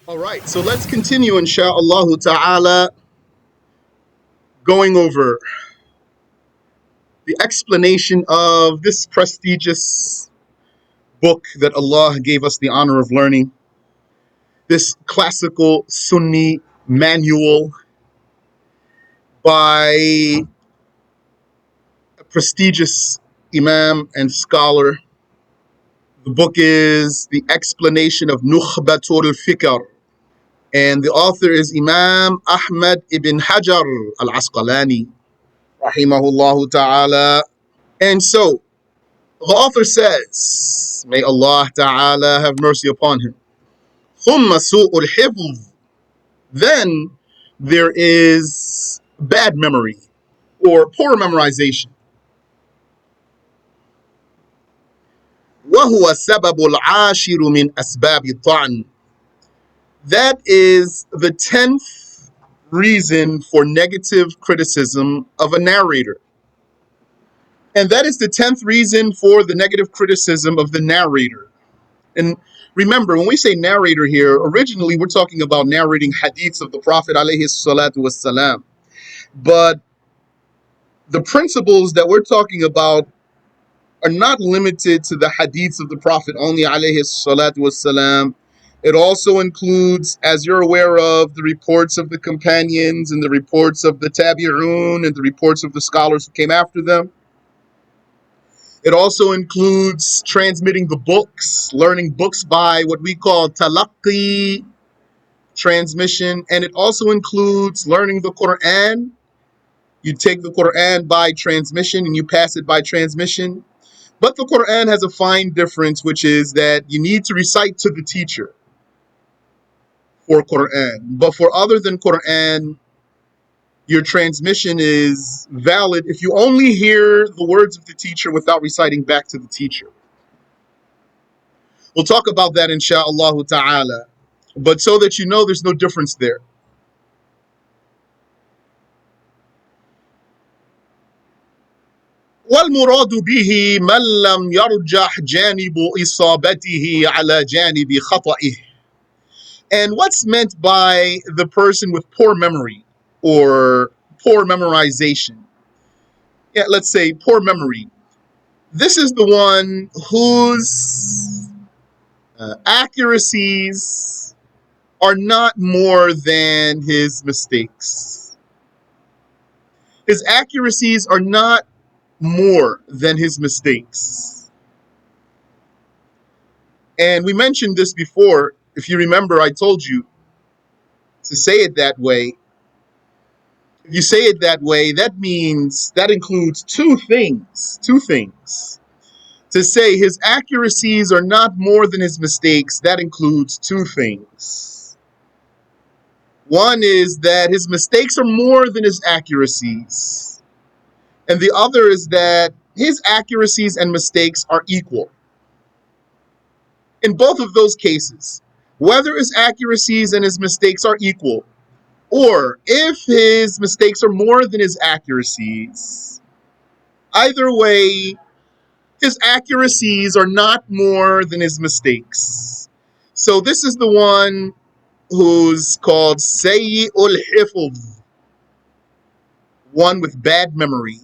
All right, so let's continue, insha'Allah ta'ala, going over the explanation of this prestigious book that Allah gave us the honor of learning, this classical Sunni manual by a prestigious Imam and scholar. The book is the explanation of Nukhbat Al-Fikar, and the author is Imam Ahmad ibn Hajar Al-Asqalaniyy, rahimahullah ta'ala. And so, the author says, may Allah Ta'ala have mercy upon him, ثُمَّ سُوءُ الْحِفْظِ. Then there is bad memory or poor memorization. وَهُوَ سَبَبُ الْعَاشِرُ مِنْ أَسْبَابِ الطَّعْنِ. That is the 10th reason for negative criticism of a narrator. And that is the 10th reason for the negative criticism of the narrator. And remember, when we say narrator here, originally we're talking about narrating hadiths of the Prophet alayhi salatu wassalam. But the principles that we're talking about are not limited to the hadiths of the Prophet only alayhi salatu wassalam. It also includes, as you're aware of, the reports of the companions and the reports of the tabi'un and the reports of the scholars who came after them. It also includes transmitting the books, learning books by what we call talaqqi transmission. And it also includes learning the Quran. You take the Quran by transmission and you pass it by transmission. But the Quran has a fine difference, which is that you need to recite to the teacher for Quran. But for other than Quran, your transmission is valid if you only hear the words of the teacher without reciting back to the teacher. We'll talk about that insha'Allah ta'ala. But so that you know, there's no difference there. وَالْمُرَادُ بِهِ مَنْ لَمْ يَرْجَحْ جَانِبُ إِصَابَتِهِ عَلَى جَانِبِ خَطَئِهِ. And what's meant by the person with poor memory or poor memorization? Yeah, let's say poor memory. This is the one whose accuracies are not more than his mistakes. His accuracies are not more than his mistakes. And we mentioned this before. If you remember, I told you to say it that way. If you say it that way, that means that includes two things. To say his accuracies are not more than his mistakes, that includes two things. One is that his mistakes are more than his accuracies. And the other is that his accuracies and mistakes are equal. In both of those cases, whether his accuracies and his mistakes are equal, or if his mistakes are more than his accuracies, either way, his accuracies are not more than his mistakes. So this is the one who's called Sayyi'ul Hifz, one with bad memory.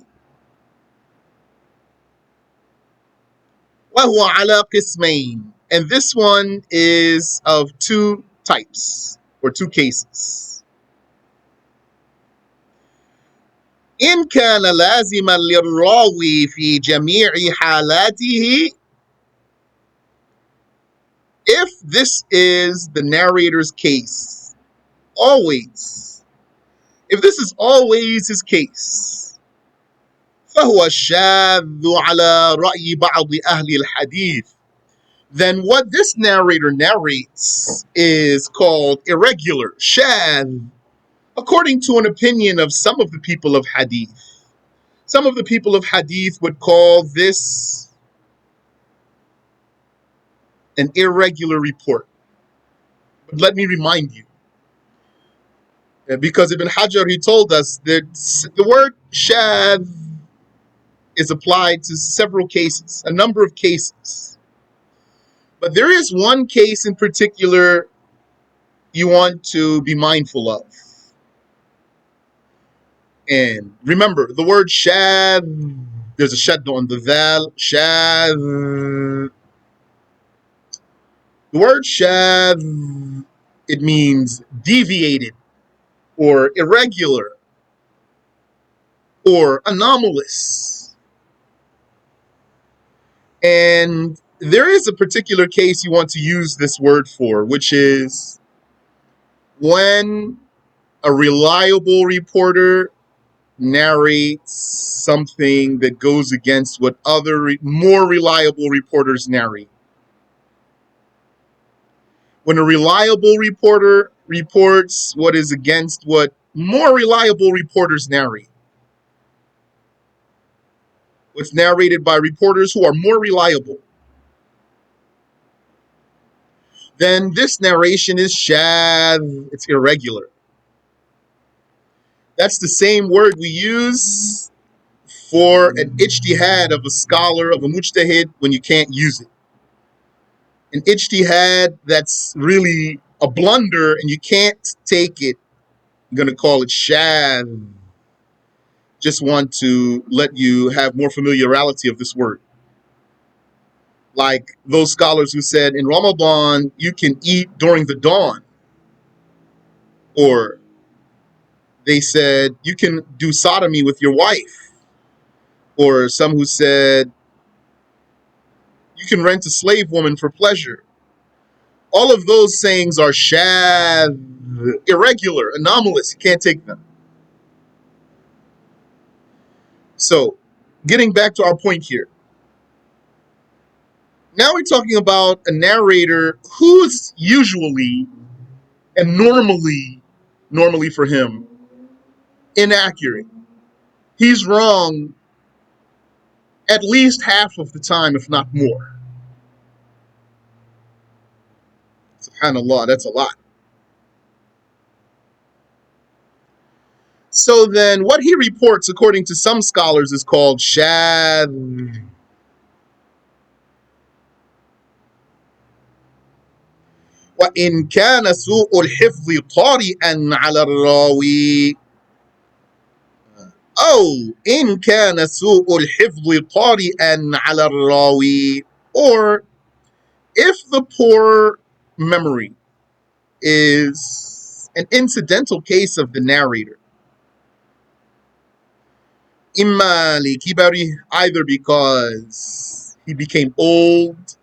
وَهُوَ عَلَى قِسْمَيْنِ. And this one is of two types, or two cases. إن كان لازما للراوي في جميع حالاته. If this is the narrator's case, always, if this is always his case, فهو الشاذ على رأي بعض أهل الحديث. Then what this narrator narrates is called irregular, shadh, according to an opinion of some of the people of hadith. Some of the people of hadith would call this an irregular report. But let me remind you, because Ibn Hajar, he told us that the word shadh is applied to several cases, a number of cases. But there is one case in particular you want to be mindful of. And remember, the word shadh, there's a shadda on the val, shadh. The word shadh, it means deviated or irregular or anomalous. And there is a particular case you want to use this word for, which is when a reliable reporter narrates something that goes against what other more reliable reporters narrate. When a reliable reporter reports what is against what more reliable reporters narrate, what's narrated by reporters who are more reliable, then this narration is shadh, it's irregular. That's the same word we use for an ijtihad of a scholar, of a mujtahid, when you can't use it. An ijtihad that's really a blunder and you can't take it. I'm going to call it shadh. Just want to let you have more familiarity of this word. Like those scholars who said in Ramadan, you can eat during the dawn. Or they said you can do sodomy with your wife. Or some who said you can rent a slave woman for pleasure. All of those sayings are shadh, irregular, anomalous. You can't take them. So, getting back to our point here. Now we're talking about a narrator who's usually and normally for him, inaccurate. He's wrong at least half of the time, if not more. SubhanAllah, that's a lot. So then what he reports, according to some scholars, is called shadh. وإن كان سوء الحفظ طارئا على الراوي أو إن كان سوء الحفظ طارئا على الراوي, or if the poor memory is an incidental case of the narrator, إما لكبره, either because he became old,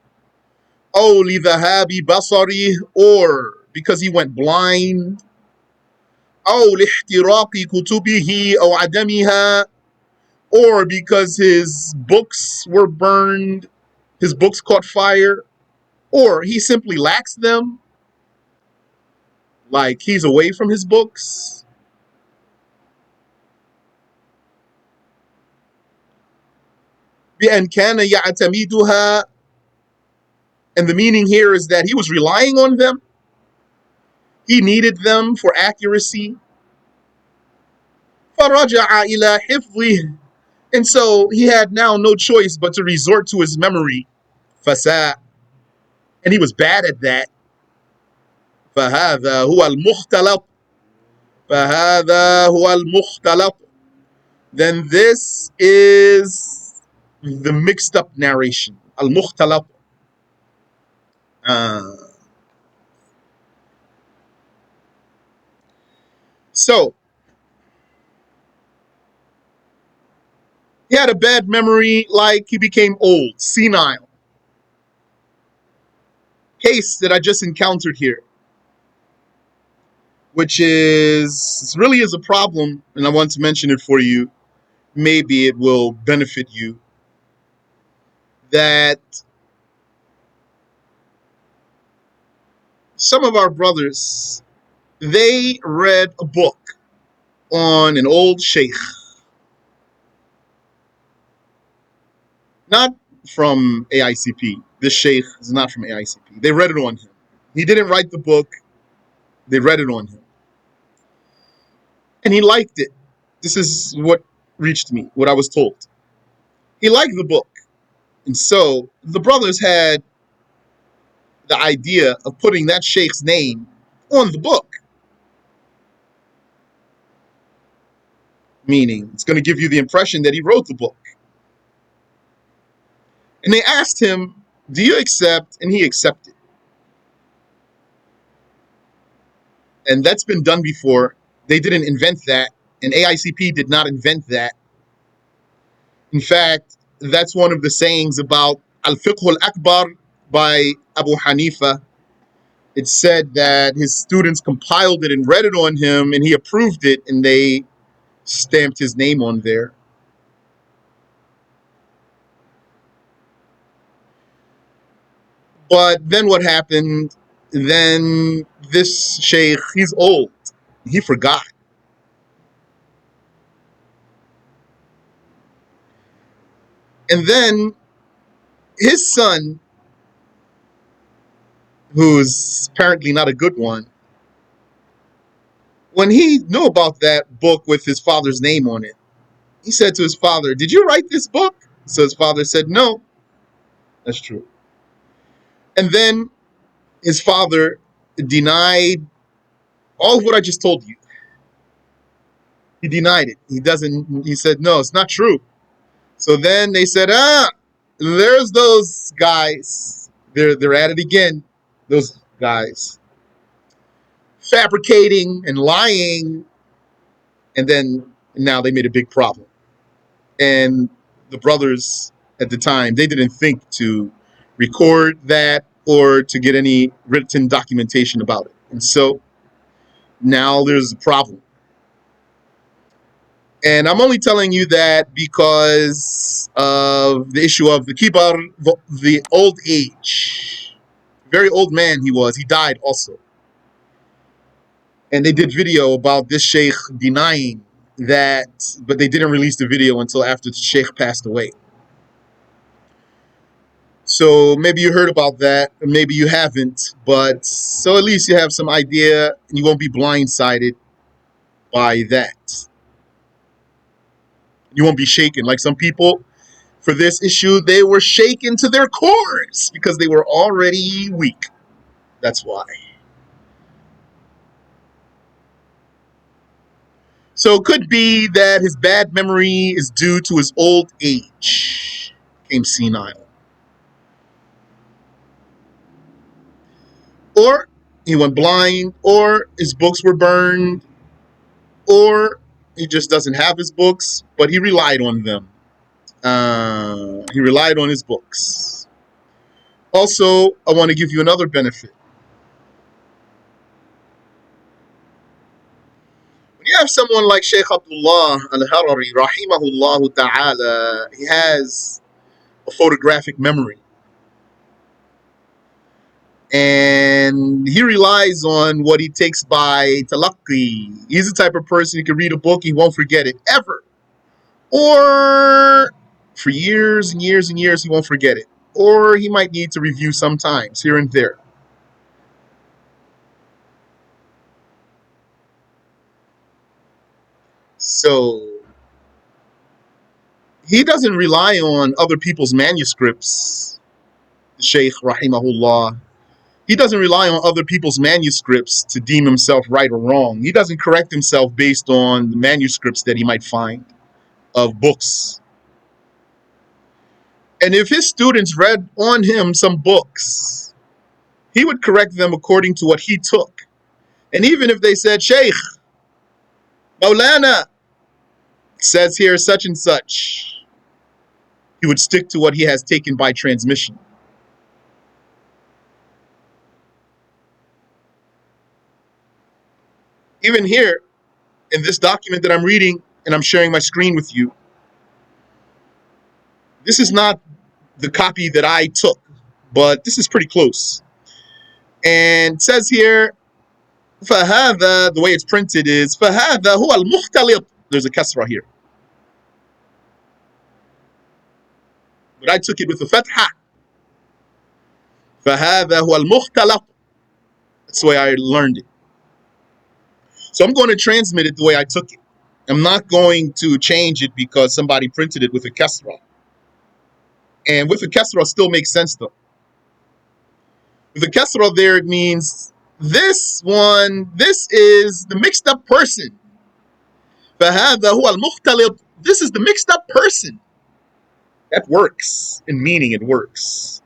أو لذهاب بصره, or because he went blind, أو لاحتراق كتبه أو عدمها, or because his books were burned, his books caught fire, or he simply lacks them, like he's away from his books. بأن كان يعتمدها, and the meaning here is that he was relying on them. He needed them for accuracy. فرجع إلى حفظه, and so he had now no choice but to resort to his memory. فساء, and he was bad at that. فهذا هو المختلط. فهذا هو المختلط. Then this is the mixed up narration. المختلط. So, he had a bad memory, like he became old, senile. Case that I just encountered here, which is really is a problem, and I want to mention it for you. Maybe it will benefit you. That some of our brothers, they read a book on an old sheikh, not from AICP. This sheikh is not from AICP. They read it on him. He didn't write the book. They read it on him. And he liked it. This is what reached me, what I was told. He liked the book. And so the brothers had the idea of putting that sheikh's name on the book. Meaning, it's going to give you the impression that he wrote the book. And they asked him, do you accept? And he accepted. And that's been done before. They didn't invent that. And AICP did not invent that. In fact, that's one of the sayings about Al-Fiqh al-Akbar by Abu Hanifa. It said that his students compiled it and read it on him, and he approved it, and they stamped his name on there. But then what happened? Then this sheikh, he's old. He forgot. And then his son, who's apparently not a good one, when he knew about that book with his father's name on it, he said to his father, did you write this book? So his father said, no. That's true. And then his father denied all of what I just told you. He denied it. He said, no, it's not true. So then they said, there's those guys. They're at it again. Those guys. Fabricating and lying. And then now they made a big problem. And the brothers at the time, they didn't think to record that or to get any written documentation about it. And so now there's a problem. And I'm only telling you that because of the issue of the kibar, the old age. Very old man he was. He died also. And they did video about this sheikh denying that, but they didn't release the video until after the sheikh passed away. So maybe you heard about that, or maybe you haven't, but so at least you have some idea and you won't be blindsided by that. You won't be shaken. Like some people, for this issue, they were shaken to their cores because they were already weak. That's why. So it could be that his bad memory is due to his old age. Became senile. Or he went blind, or his books were burned, or he just doesn't have his books, but he relied on them. He relied on his books. Also, I want to give you another benefit. When you have someone like Shaykh Abdullah Al-Harari, rahimahullah ta'ala, he has a photographic memory. And he relies on what he takes by talaqqi. He's the type of person who can read a book, he won't forget it ever. Or for years and years and years, he won't forget it. Or he might need to review sometimes, here and there. So he doesn't rely on other people's manuscripts, Shaykh rahimahullah. He doesn't rely on other people's manuscripts to deem himself right or wrong. He doesn't correct himself based on the manuscripts that he might find of books. And if his students read on him some books, he would correct them according to what he took. And even if they said, Shaykh, Maulana, says here such and such, he would stick to what he has taken by transmission. Even here, in this document that I'm reading, and I'm sharing my screen with you, this is not the copy that I took, but this is pretty close. And it says here, فَهَذَا, the way it's printed is, فَهَذَا هُوَ الْمُخْتَلِطِ. There's a kasra here. But I took it with a fatha. فَهَذَا هُوَ الْمُخْتَلِطِ. That's the way I learned it. So I'm going to transmit it the way I took it. I'm not going to change it because somebody printed it with a kasra. And with a kasra still makes sense though. With a kasra there, it means this is the mixed up person. فهذا هو المختلط. This is the mixed up person. That works. In meaning, it works.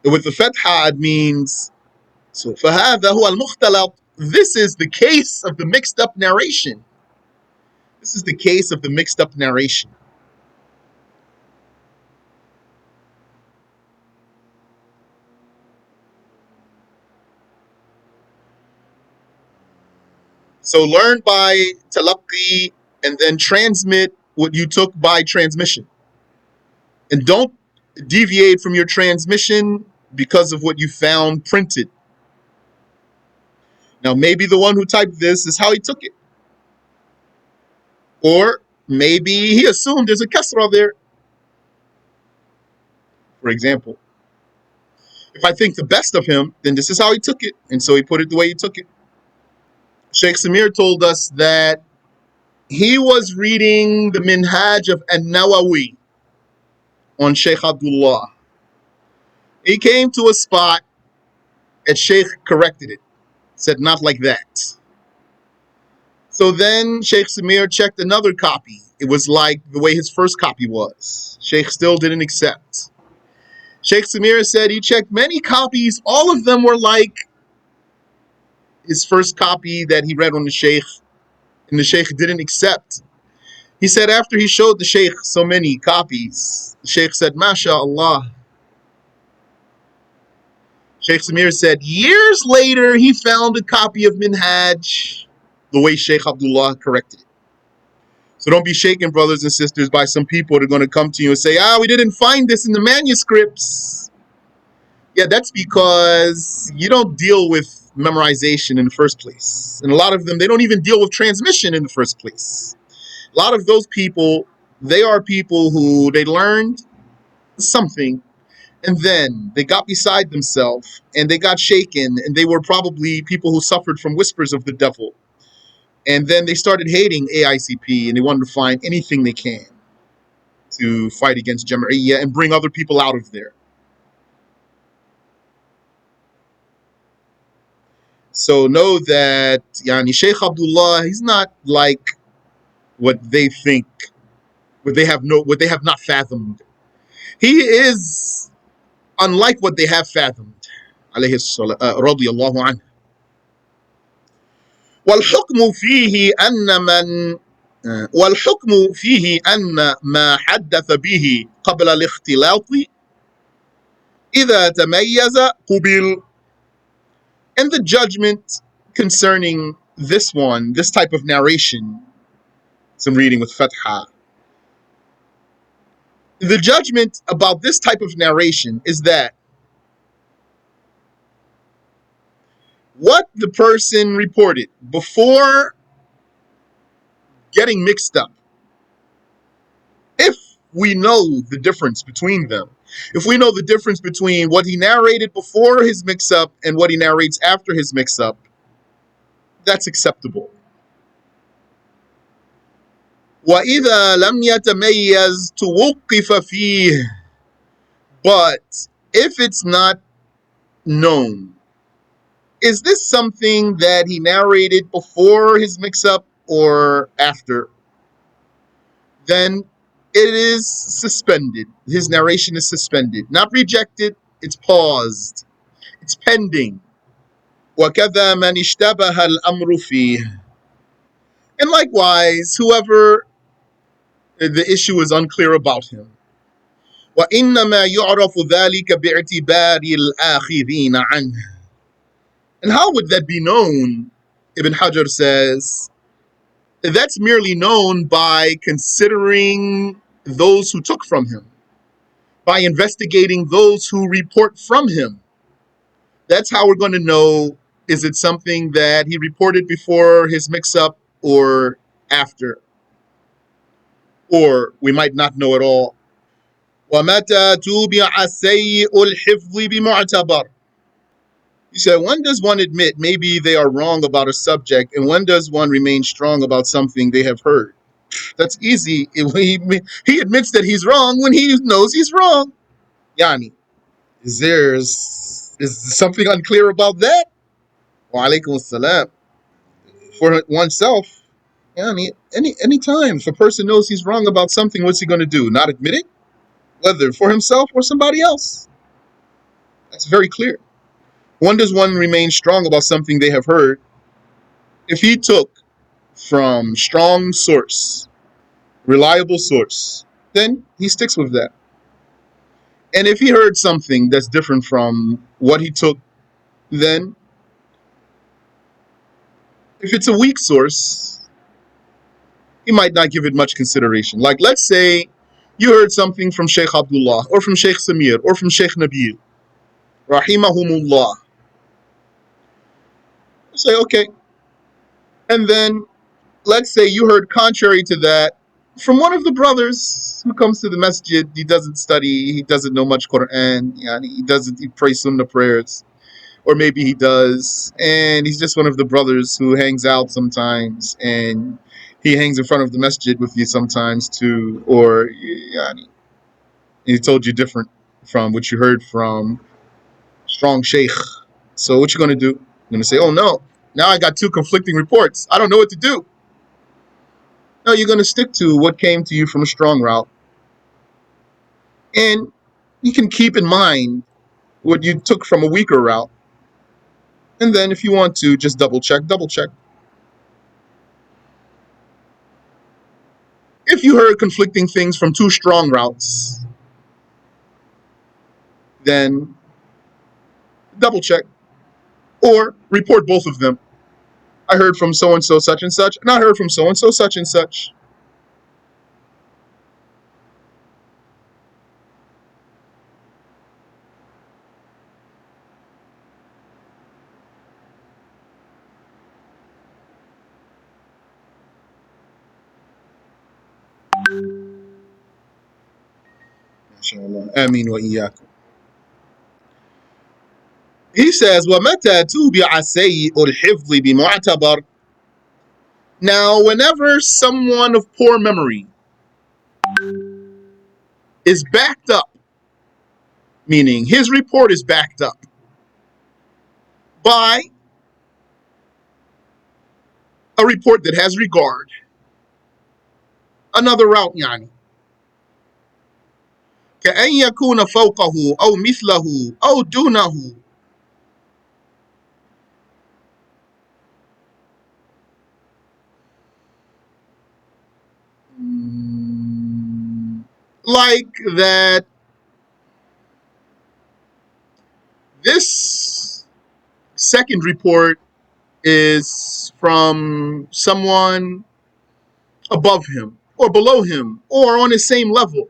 With the fatha, it means, so فهذا هو المختلط. This is the case of the mixed up narration. This is the case of the mixed up narration. So learn by talaqqi and then transmit what you took by transmission. And don't deviate from your transmission because of what you found printed. Now, maybe the one who typed this is how he took it. Or maybe he assumed there's a kasra there. For example, if I think the best of him, then this is how he took it. And so he put it the way he took it. Sheikh Samir told us that he was reading the Minhaj of An-Nawawi on Sheikh Abdullah. He came to a spot and Sheikh corrected it, said not like that. So then Sheikh Samir checked another copy. It was like the way his first copy was. Sheikh still didn't accept. Sheikh Samir said he checked many copies. All of them were like his first copy that he read on the Sheikh, and the Sheikh didn't accept. He said after he showed the Sheikh so many copies, the Sheikh said, MashaAllah. Sheikh Samir said years later he found a copy of Minhaj the way Sheikh Abdullah corrected it. So don't be shaken, brothers and sisters, by some people that are going to come to you and say, we didn't find this in the manuscripts. Yeah, that's because you don't deal with memorization in the first place. And a lot of them, they don't even deal with transmission in the first place. A lot of those people, they are people who they learned something and then they got beside themselves and they got shaken, and they were probably people who suffered from whispers of the devil. And then they started hating AICP and they wanted to find anything they can to fight against Jam'iyyah and bring other people out of there. So know that Sheikh Abdullah, he's not like what they think, what they have not fathomed. He is unlike what they have fathomed. Radiyallahu anhu. والحكم فيه أن ما حدث به قبل الاختلاط إذا تميز قبل. And the judgment concerning this type of narration, some reading with fatha. The judgment about this type of narration is that what the person reported before getting mixed up, if we know the difference between them, if we know the difference between what he narrated before his mix-up and what he narrates after his mix-up, that's acceptable. وَإِذَا لَمْ يَتَمَيَّزْ تُوُقِّفَ فِيهِ. But if it's not known, is this something that he narrated before his mix-up or after? Then it is suspended. His narration is suspended. Not rejected, it's paused. It's pending. وَكَذَا مَنِ اشْتَبَهَ الْأَمْرُ فِيهِ. And likewise, whoever the issue is unclear about him. وَإِنَّمَا يُعْرَفُ ذَلِكَ بِاعْتِبَارِ الْآخِذِينَ عَنْهُ. And how would that be known? Ibn Hajar says, that's merely known by considering those who took from him, by investigating those who report from him. That's how we're going to know, is it something that he reported before his mix-up or after? Or we might not know at all. وَمَتَى تُوبِعَ سَيِّئُ الْحِفْظِ بِمُعْتَبَرٍ. You said, when does one admit maybe they are wrong about a subject, and when does one remain strong about something they have heard? That's easy. He admits that he's wrong when he knows he's wrong. Yani, is something unclear about that? Wa alaikum assalam. For oneself, any time if a person knows he's wrong about something, what's he going to do? Not admit it? Whether for himself or somebody else. That's very clear. When does one remain strong about something they have heard? If he took from strong source, reliable source, then he sticks with that. And if he heard something that's different from what he took, then if it's a weak source, he might not give it much consideration. Like, let's say you heard something from Sheikh Abdullah, or from Sheikh Samir, or from Sheikh Nabil, rahimahumullah. Say, okay. And then, let's say you heard contrary to that from one of the brothers who comes to the masjid. He doesn't study, he doesn't know much Quran, he prays sunnah prayers. Or maybe he does, and he's just one of the brothers who hangs out sometimes, and he hangs in front of the masjid with you sometimes too, or he told you different from what you heard from strong sheikh. So what you going to do? You're going to say, oh no, now I got two conflicting reports. I don't know what to do. No, you're going to stick to what came to you from a strong route. And you can keep in mind what you took from a weaker route. And then if you want to, just double check. If you heard conflicting things from two strong routes, then double check or report both of them. I heard from so and so such and such, and I heard from so and so such and such. Inshallah. Ameen wa iyyakum. He says, وَمَتَى تُوبِعَ سَيِّئُ الْحِفْظِ بِمُعْتَبَرٍ. Now, whenever someone of poor memory is backed up, meaning his report is backed up by a report that has regard, another route, كأن يكون فوقه أو مثله أو دونه. Like that this second report is from someone above him or below him or on his same level.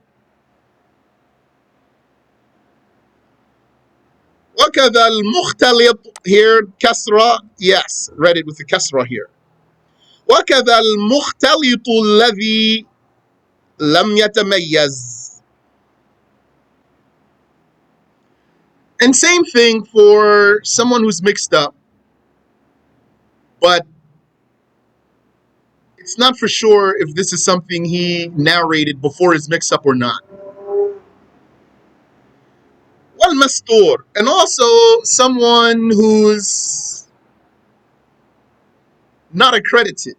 وكذا المختلط here كسرة, yes, read it with the كسرة here. وكذا المختلط الذي لم يتميز. And same thing for someone who's mixed up, but it's not for sure if this is something he narrated before his mix-up or not. والمستور, and also someone who's not accredited.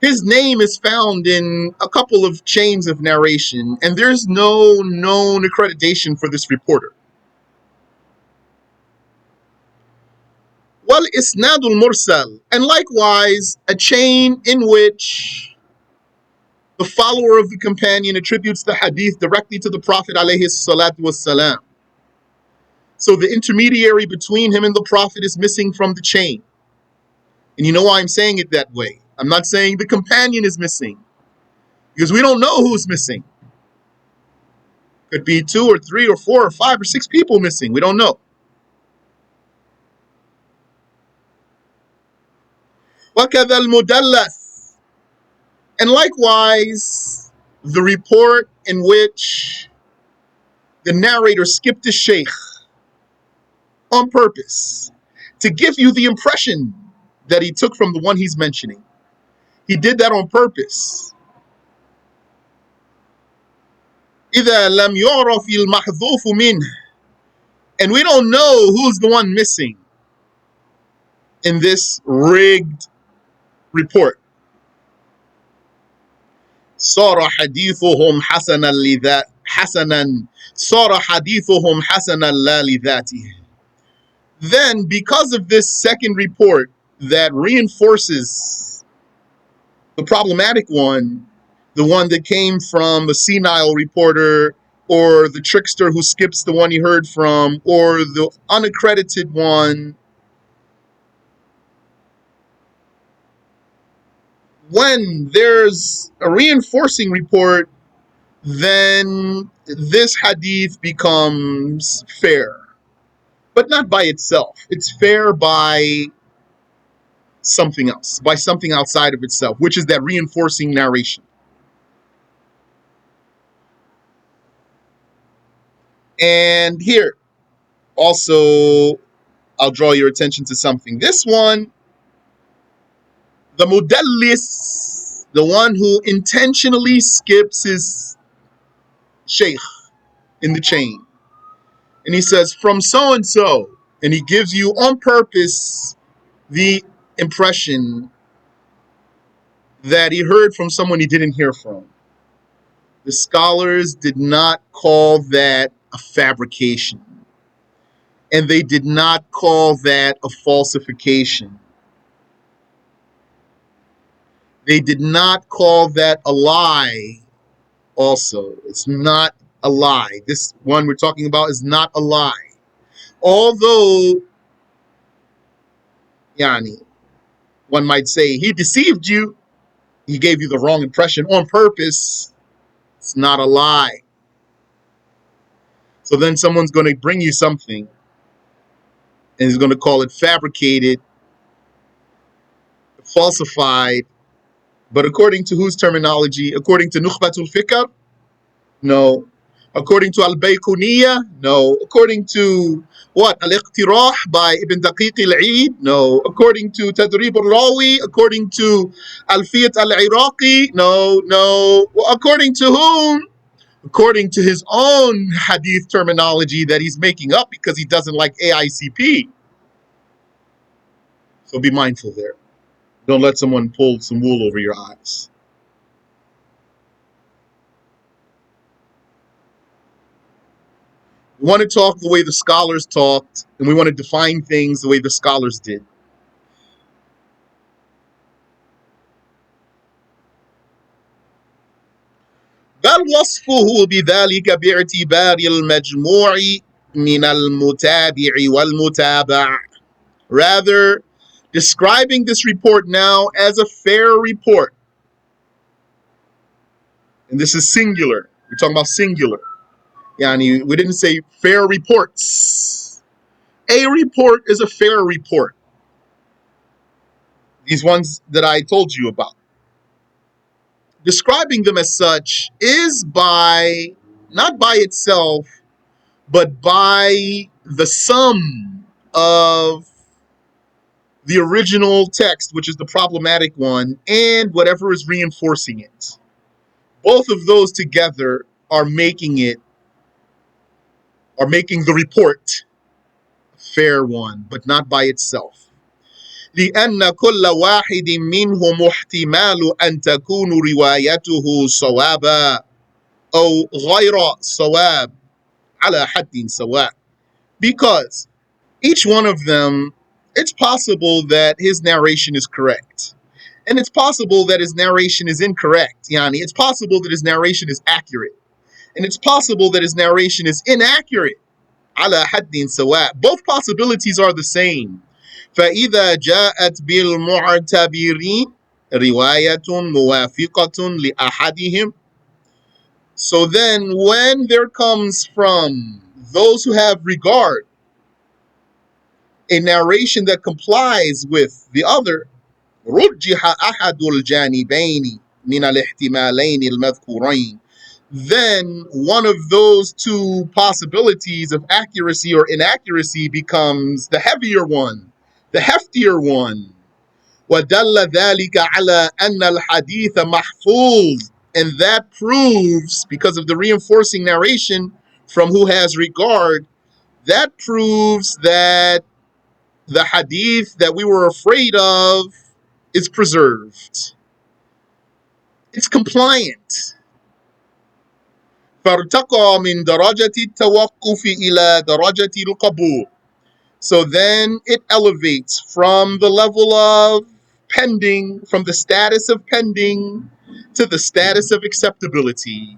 His name is found in a couple of chains of narration, and there's no known accreditation for this reporter. والإسناد المرسل, and likewise a chain in which the follower of the companion attributes the hadith directly to the Prophet alayhi salatu wassalam. So the intermediary between him and the Prophet is missing from the chain. And you know why I'm saying it that way? I'm not saying the companion is missing, because we don't know who's missing. Could be 2 or 3 or 4 or 5 or 6 people missing. We don't know. وَكَذَا الْمُدَلَّث, and likewise the report in which the narrator skipped the sheikh on purpose to give you the impression that he took from the one he's mentioning. He did that on purpose. إِذَا لَمْ يُعْرَفِ الْمَحْذُوفُ مِنْهُ, and we don't know who's the one missing. in this rigged report. صار حديثهم حسنا لذات حسنا صار حديثهم حسنا لا لذاته. Then, because of this second report that reinforces the problematic one, the one that came from the senile reporter, or the trickster who skips the one he heard from, or the unaccredited one, when there's a reinforcing report, then this hadith becomes fair, but not by itself. It's fair by something else, by something outside of itself, which is that reinforcing narration. And here, also, I'll draw your attention to something. This one, the mudallis, the one who intentionally skips his sheikh in the chain, and he says, from so and so, and he gives you on purpose the impression that he heard from someone he didn't hear from. The scholars did not call that a fabrication, and they did not call that a falsification. They did not call that a lie also. It's not a lie. This one we're talking about is not a lie. Although, yani, one might say he deceived you, he gave you the wrong impression on purpose. It's not a lie. So then someone's going to bring you something and is going to call it fabricated, falsified. But according to whose terminology? According to Nukhbat Al-Fikar? No. According to Al-Baykuniyya? No. According to what? Al-Iqtirah by Ibn Daqiq Al-Eid? No. According to Tadrib Al-Rawi? According to Al-Fiyat Al-Iraqi? No, no. Well, according to whom? According to his own hadith terminology that he's making up because he doesn't like AICP. So be mindful there. Don't let someone pull some wool over your eyes. We want to talk the way the scholars talked, and we want to define things the way the scholars did. بل وصفه بذلك باعتبار المجموع من المتابع والمتابع. Rather, describing this report now as a fair report. And this is singular. We're talking about singular. Yani, we didn't say fair reports. A report is a fair report. These ones that I told you about. Describing them as such is by, not by itself, but by the sum of the original text, which is the problematic one, and whatever is reinforcing it. Both of those together are making the report a fair one, but not by itself. لأن كل واحد منهم احتمال أن تكون روايته صوابا أو غير صواب على حد سواء. Because each one of them, it's possible that his narration is correct. And it's possible that his narration is incorrect. Yani, it's possible that his narration is accurate. And it's possible that his narration is inaccurate. على حد سواء. Both possibilities are the same. فإذا جاءت بالمعتبرين رواية موافقة لأحدهم. So then when there comes from those who have regard a narration that complies with the other, رجح أحد الجانبين من الاحتمالين المذكورين. Then one of those two possibilities of accuracy or inaccuracy becomes the heavier one, the heftier one. وَدَلَّ ذَلِكَ عَلَىٰ أَنَّ الْحَدِيثَ مَحْفُوظ. And that proves, because of the reinforcing narration from who has regard, that proves that the hadith that we were afraid of is preserved. It's compliant. فارتقى من درجة التوقف إلى درجة القبول. So then it elevates from the level of pending, from the status of pending to the status of acceptability.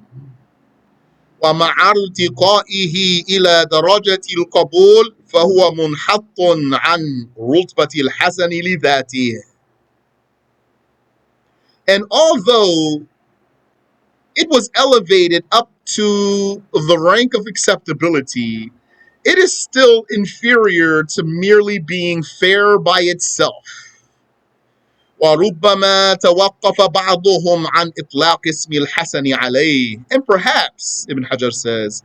ومع ارتقائه إلى درجة القبول فهو منحط عن رتبة الحسن لذاته. And although it was elevated up to the rank of acceptability, it is still inferior to merely being fair by itself. وربما توقف بعضهم عن إطلاق اسم الحسن عليه. And perhaps, Ibn Hajar says,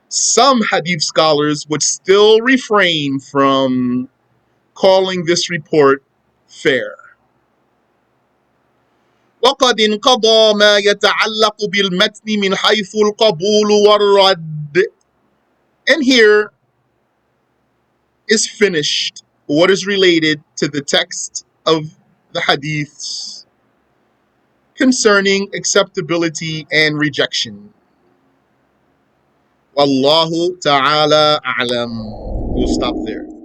some hadith scholars would still refrain from calling this report fair. وقد انقضى ما يتعلق بالمتن من حيث القبول والرد. And here is finished what is related to the text of the hadiths concerning acceptability and rejection. Wallahu ta'ala a'lam. We'll stop there.